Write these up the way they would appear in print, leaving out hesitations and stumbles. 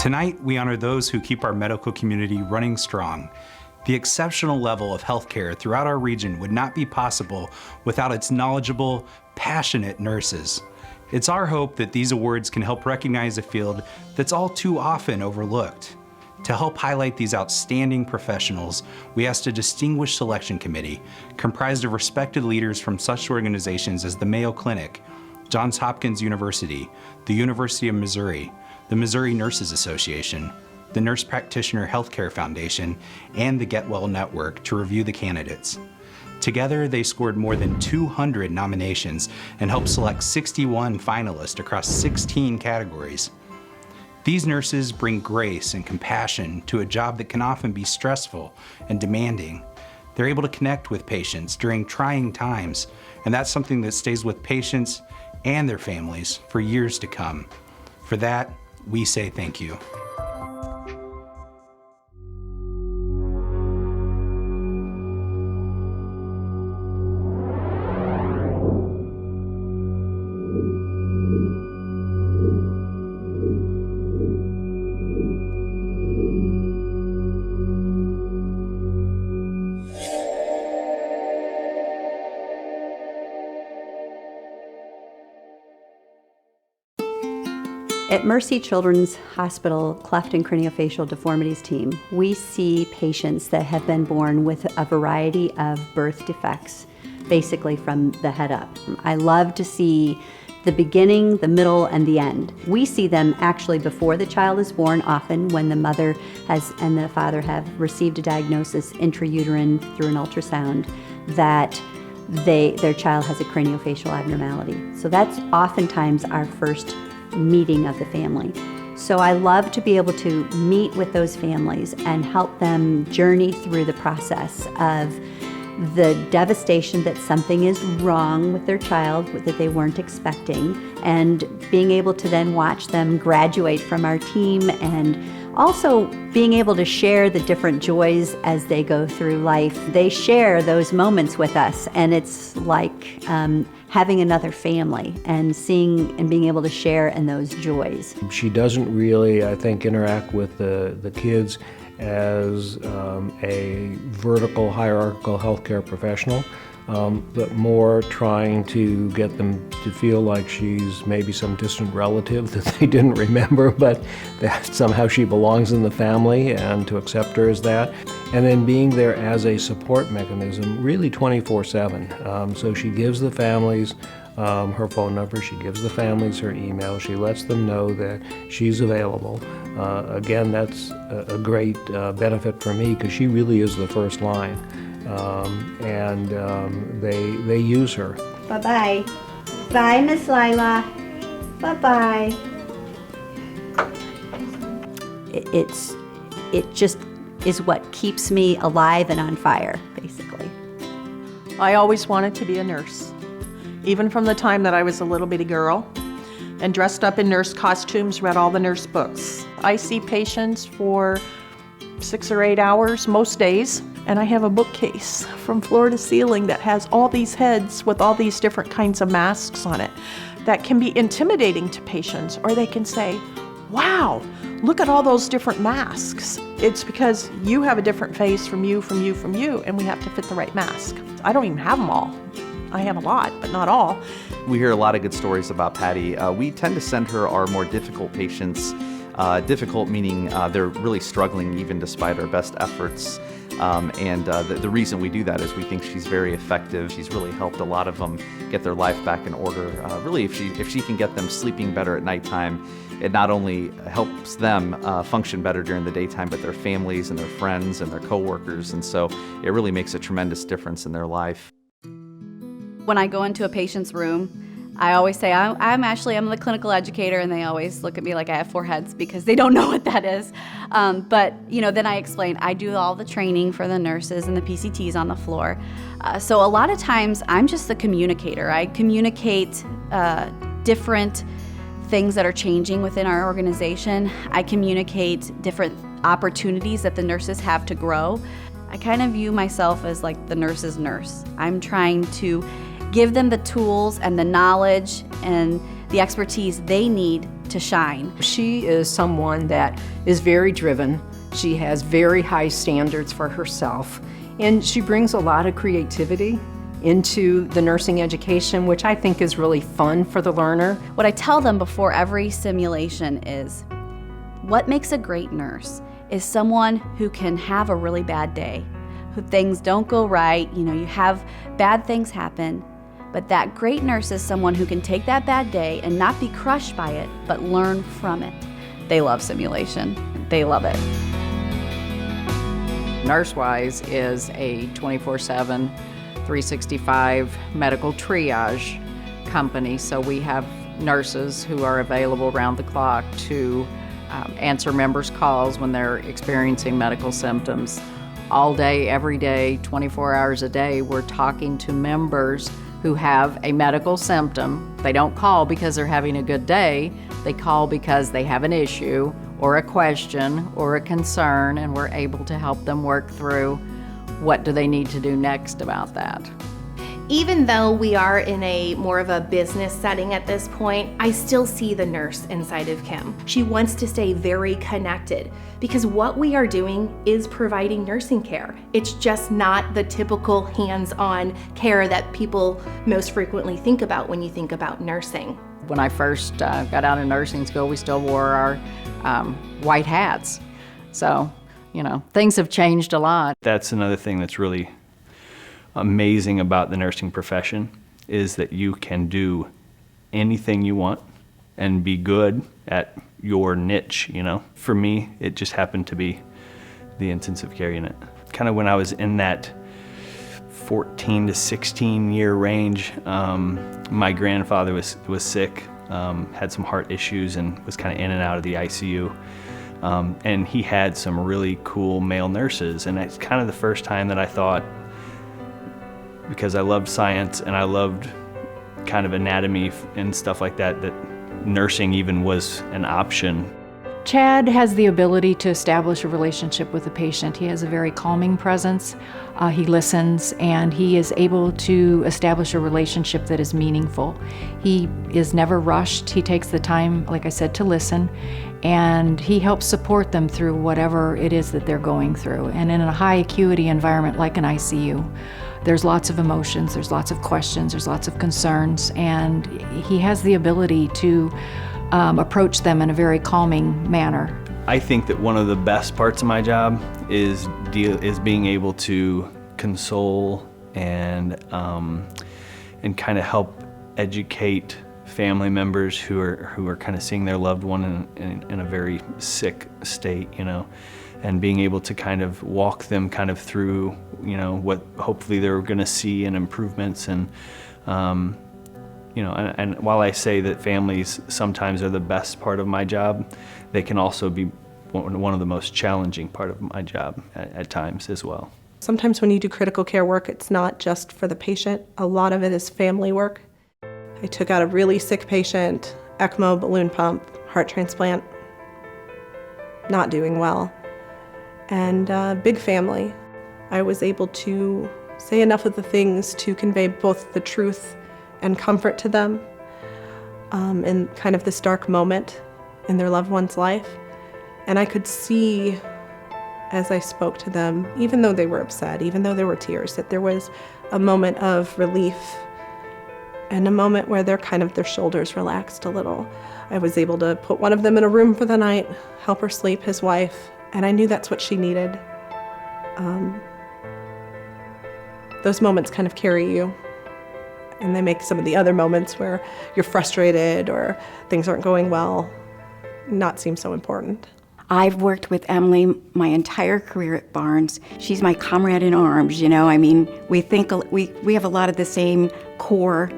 Tonight, we honor those who keep our medical community running strong. The exceptional level of healthcare throughout our region would not be possible without its knowledgeable, passionate nurses. It's our hope that these awards can help recognize a field that's all too often overlooked. To help highlight these outstanding professionals, we asked a distinguished selection committee comprised of respected leaders from such organizations as the Mayo Clinic, Johns Hopkins University, the University of Missouri, the Missouri Nurses Association, the Nurse Practitioner Healthcare Foundation, and the Get Well Network to review the candidates. Together, they scored more than 200 nominations and helped select 61 finalists across 16 categories. These nurses bring grace and compassion to a job that can often be stressful and demanding. They're able to connect with patients during trying times, and that's something that stays with patients and their families for years to come. For that, we say thank you. At Mercy Children's Hospital Cleft and Craniofacial Deformities team, we see patients that have been born with a variety of birth defects, basically from the head up. I love to see the beginning, the middle, and the end. We see them actually before the child is born, often when the mother and the father have received a diagnosis intrauterine through an ultrasound that their child has a craniofacial abnormality. So that's oftentimes our first meeting of the family. So I love to be able to meet with those families and help them journey through the process of the devastation that something is wrong with their child that they weren't expecting, and being able to then watch them graduate from our team, and also being able to share the different joys as they go through life. They share those moments with us, and it's like having another family and seeing and being able to share in those joys. She doesn't really, I think, interact with the kids as a vertical, hierarchical healthcare professional, but more trying to get them to feel like she's maybe some distant relative that they didn't remember, but that somehow she belongs in the family, and to accept her as that. And then being there as a support mechanism, really 24/7. So she gives the families her phone number, she gives the families her email, she lets them know that she's available. Again, that's a great benefit for me, because she really is the first line. And they use her. Bye-bye. Bye, Miss Lila. Bye-bye. It just is what keeps me alive and on fire, basically. I always wanted to be a nurse, even from the time that I was a little bitty girl and dressed up in nurse costumes, read all the nurse books. I see patients for 6 or 8 hours most days, and I have a bookcase from floor to ceiling that has all these heads with all these different kinds of masks on it that can be intimidating to patients, or they can say, wow, look at all those different masks. It's because you have a different face from you, and we have to fit the right mask. I don't even have them all. I have a lot, but not all. We hear a lot of good stories about Patty. We tend to send her our more difficult patients. Difficult meaning they're really struggling even despite our best efforts. The reason we do that is we think she's very effective. She's really helped a lot of them get their life back in order. Really, if she can get them sleeping better at nighttime, it not only helps them function better during the daytime, but their families and their friends and their coworkers. And so it really makes a tremendous difference in their life. When I go into a patient's room, I always say, I'm the clinical educator, and they always look at me like I have 4 heads because they don't know what that is. But then I explain, I do all the training for the nurses and the PCTs on the floor. So a lot of times I'm just the communicator. I communicate different things that are changing within our organization. I communicate different opportunities that the nurses have to grow. I kind of view myself as like the nurse's nurse. I'm trying to give them the tools and the knowledge and the the expertise they need to shine. She is someone that is very driven. She has very high standards for herself, and she brings a lot of creativity into the nursing education, which I think is really fun for the learner. What I tell them before every simulation is, what makes a great nurse is someone who can have a really bad day, who things don't go right, you have bad things happen, but that great nurse is someone who can take that bad day and not be crushed by it, but learn from it. They love simulation. They love it. NurseWise is a 24/7, 365 medical triage company, so we have nurses who are available around the clock to answer members' calls when they're experiencing medical symptoms. All day, every day, 24 hours a day, we're talking to members who have a medical symptom. They don't call because they're having a good day, they call because they have an issue or a question or a concern, and we're able to help them work through what do they need to do next about that. Even though we are in a more of a business setting at this point, I still see the nurse inside of Kim. She wants to stay very connected because what we are doing is providing nursing care. It's just not the typical hands-on care that people most frequently think about when you think about nursing. When I first got out of nursing school, we still wore our white hats. So, things have changed a lot. That's another thing that's really amazing about the nursing profession, is that you can do anything you want and be good at your niche, For me, it just happened to be the intensive care unit. Kind of when I was in that 14 to 16 year range, my grandfather was sick, had some heart issues, and was kind of in and out of the ICU. And he had some really cool male nurses, and it's kind of the first time that I thought, because I loved science and I loved kind of anatomy and stuff like that, that nursing even was an option. Chad has the ability to establish a relationship with the patient. He has a very calming presence. He listens, and he is able to establish a relationship that is meaningful. He is never rushed. He takes the time, like I said, to listen, and he helps support them through whatever it is that they're going through. And in a high acuity environment like an ICU, there's lots of emotions, there's lots of questions, there's lots of concerns, and he has the ability to approach them in a very calming manner. I think that one of the best parts of my job is being able to console and kind of help educate family members who are kind of seeing their loved one in a very sick state, and being able to kind of walk them kind of through, what hopefully they're going to see and improvements. And and while I say that families sometimes are the best part of my job, they can also be one of the most challenging part of my job at times as well. Sometimes when you do critical care work, it's not just for the patient. A lot of it is family work. I took out a really sick patient, ECMO, balloon pump, heart transplant, not doing well, and big family. I was able to say enough of the things to convey both the truth and comfort to them in kind of this dark moment in their loved one's life. And I could see as I spoke to them, even though they were upset, even though there were tears, that there was a moment of relief and a moment where their shoulders relaxed a little. I was able to put one of them in a room for the night, help her sleep, his wife, and I knew that's what she needed. Those moments kind of carry you, and they make some of the other moments where you're frustrated or things aren't going well not seem so important. I've worked with Emily my entire career at Barnes. She's my comrade in arms, I mean, we have a lot of the same core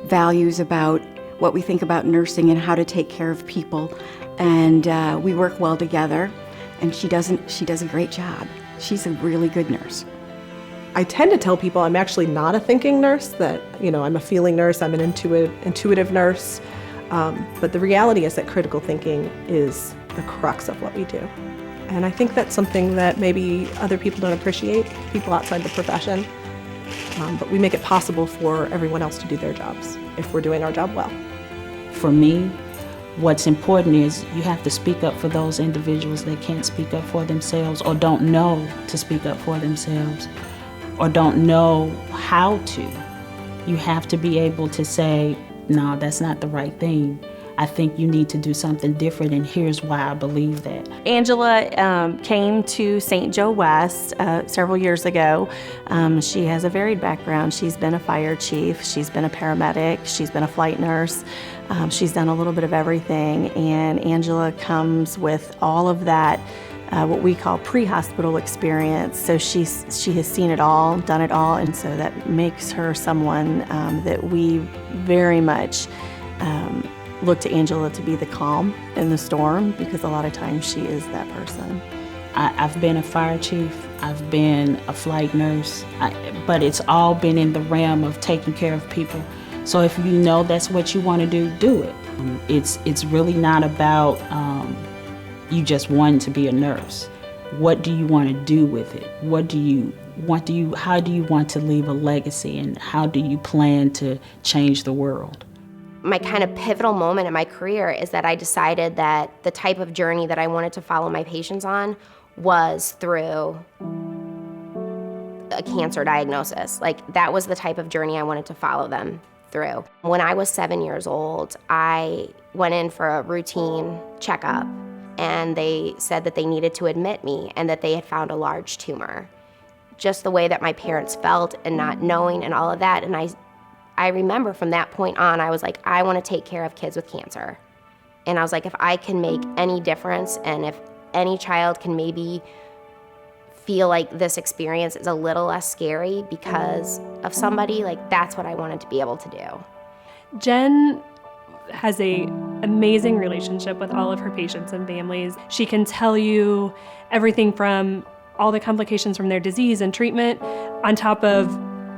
values about what we think about nursing and how to take care of people, and we work well together, and she does a great job. She's a really good nurse. I tend to tell people I'm actually not a thinking nurse, that I'm a feeling nurse, I'm an intuitive nurse, but the reality is that critical thinking is the crux of what we do. And I think that's something that maybe other people don't appreciate, people outside the profession, but we make it possible for everyone else to do their jobs if we're doing our job well. for me, what's important is you have to speak up for those individuals that can't speak up for themselves or don't know to speak up for themselves or don't know how to. You have to be able to say, no, that's not the right thing. I think you need to do something different, and here's why I believe that. Angela came to St. Joe West several years ago. She has a varied background. She's been a fire chief, she's been a paramedic, she's been a flight nurse. She's done a little bit of everything, and Angela comes with all of that, what we call pre-hospital experience. So she has seen it all, done it all, and so that makes her someone that we very much look to Angela to be the calm in the storm, because a lot of times she is that person. I've been a fire chief, I've been a flight nurse, but it's all been in the realm of taking care of people. So if you know that's what you want to do it. It's really not about you just wanting to be a nurse. What do you want to do with it? How do you want to leave a legacy, and how do you plan to change the world? My kind of pivotal moment in my career is that I decided that the type of journey that I wanted to follow my patients on was through a cancer diagnosis. Like, that was the type of journey I wanted to follow them through. When I was 7 years old, I went in for a routine checkup, and they said that they needed to admit me and that they had found a large tumor. Just the way that my parents felt and not knowing and all of that, and I remember from that point on, I was like, I want to take care of kids with cancer. And I was like, if I can make any difference, and if any child can maybe feel like this experience is a little less scary because of somebody, like, that's what I wanted to be able to do. Jen has an amazing relationship with all of her patients and families. She can tell you everything from all the complications from their disease and treatment, on top of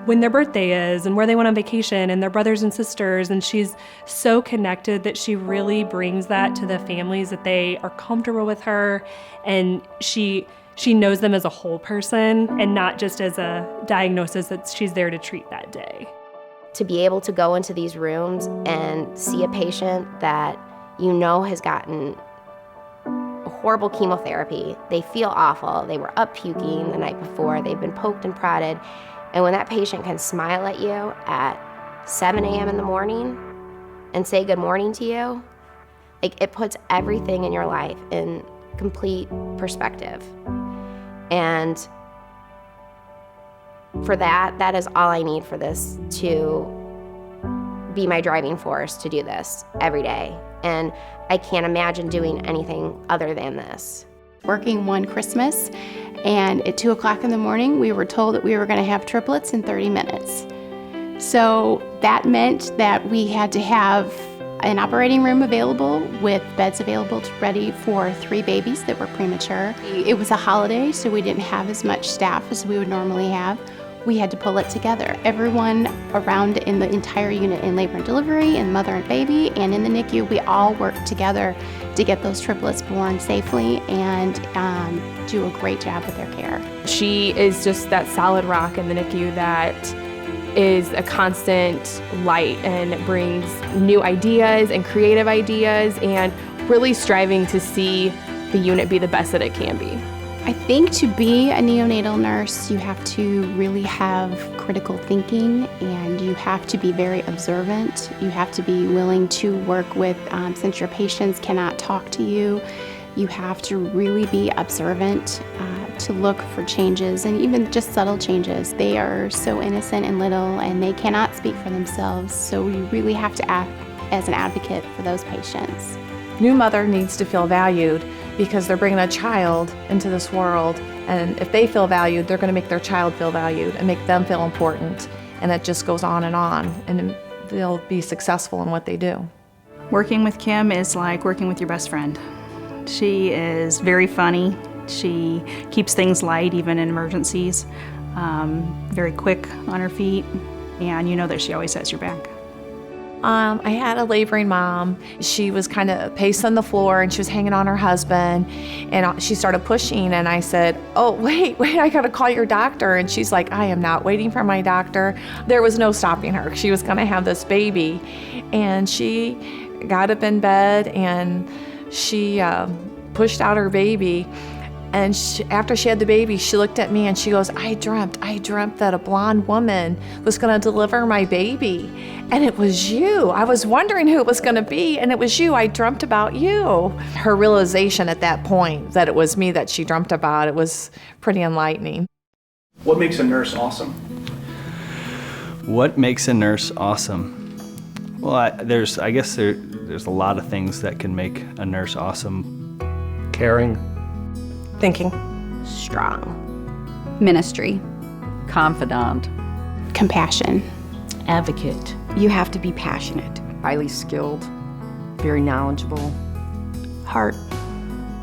when their birthday is and where they went on vacation and their brothers and sisters, and she's so connected that she really brings that to the families, that they are comfortable with her, and she knows them as a whole person and not just as a diagnosis that she's there to treat that day. To be able to go into these rooms and see a patient that you know has gotten horrible chemotherapy, they feel awful, they were up puking the night before, they've been poked and prodded, and when that patient can smile at you at 7 a.m. in the morning and say good morning to you, like, it puts everything in your life in complete perspective. And for that is all I need for this to be my driving force to do this every day. And I can't imagine doing anything other than this. Working one Christmas, and at 2 o'clock in the morning, we were told that we were going to have triplets in 30 minutes. So that meant that we had to have an operating room available with beds available ready for 3 babies that were premature. It was a holiday, so we didn't have as much staff as we would normally have. We had to pull it together. Everyone around in the entire unit, in labor and delivery, and mother and baby, and in the NICU, we all worked together to get those triplets born safely and do a great job with their care. She is just that solid rock in the NICU that is a constant light and brings new ideas and creative ideas and really striving to see the unit be the best that it can be. I think to be a neonatal nurse, you have to really have critical thinking, and you have to be very observant. You have to be willing to work with, since your patients cannot talk to you, you have to really be observant to look for changes, and even just subtle changes. They are so innocent and little, and they cannot speak for themselves, so you really have to act as an advocate for those patients. New mother needs to feel valued because they're bringing a child into this world, and if they feel valued, they're going to make their child feel valued and make them feel important, and it just goes on, and they'll be successful in what they do. Working with Kim is like working with your best friend. She is very funny. She keeps things light even in emergencies, very quick on her feet, and you know that she always has your back. I had a laboring mom. She was kind of paced on the floor, and she was hanging on her husband, and she started pushing, and I said, oh, wait, I gotta call your doctor. And she's like, I am not waiting for my doctor. There was no stopping her. She was gonna have this baby, and she got up in bed and she pushed out her baby. And after she had the baby, she looked at me and she goes, I dreamt that a blonde woman was going to deliver my baby. And it was you. I was wondering who it was going to be, and it was you. I dreamt about you. Her realization at that point that it was me that she dreamt about, it was pretty enlightening. What makes a nurse awesome? What makes a nurse awesome? Well, I guess there's a lot of things that can make a nurse awesome. Caring. Thinking. Strong. Ministry. Confidant. Compassion. Advocate. You have to be passionate. Highly skilled, very knowledgeable. Heart.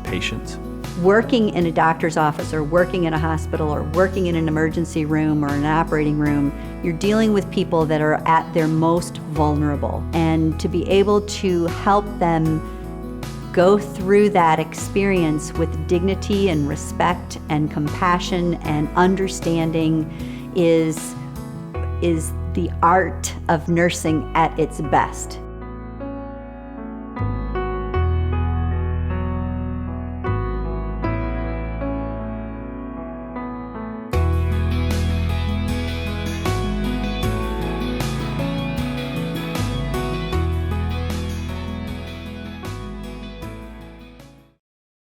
Patience. Working in a doctor's office or working in a hospital or working in an emergency room or an operating room, you're dealing with people that are at their most vulnerable. And to be able to help them go through that experience with dignity and respect and compassion and understanding is the art of nursing at its best.